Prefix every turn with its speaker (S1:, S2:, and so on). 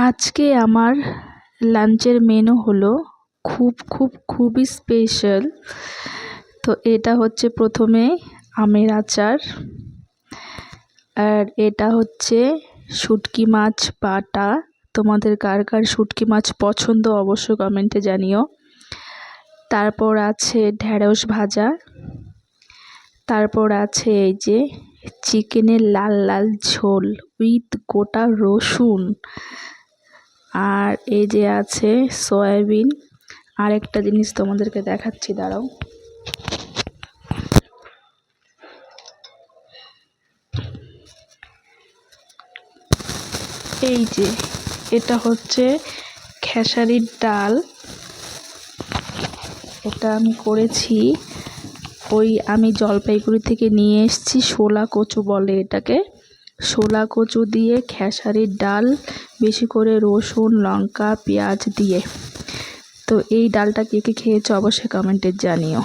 S1: আজকে আমার লাঞ্চের মেনু হলো খুবই স্পেশাল। তো এটা হচ্ছে প্রথমে আমের আচার, আর এটা হচ্ছে শুটকি মাছ বাটা। তোমাদের কার কার শুটকি মাছ পছন্দ অবশ্যই কমেন্টে জানিও। তারপর আছে ঢেঁড়স ভাজা, তারপর আছে এই যে চিকেনের লাল লাল ঝোল উইথ গোটা রসুন, আর এই যে আছে সয়াবিন। আর একটা জিনিস তোমাদেরকে দেখাচ্ছি, দাঁড়াও। এই যে এটা হচ্ছে খেসারির ডাল। এটা আমি করেছি, আমি জলপাইগুড়ি থেকে নিয়ে এসেছি। শোলা কচু বলে এটাকে। শোলা কচু দিয়ে খেসারির ডাল, বেশি করে রসুন লঙ্কা পেঁয়াজ দিয়ে। তো এই ডালটা কে কে খেয়েছো অবশ্যই কমেন্টে জানিও।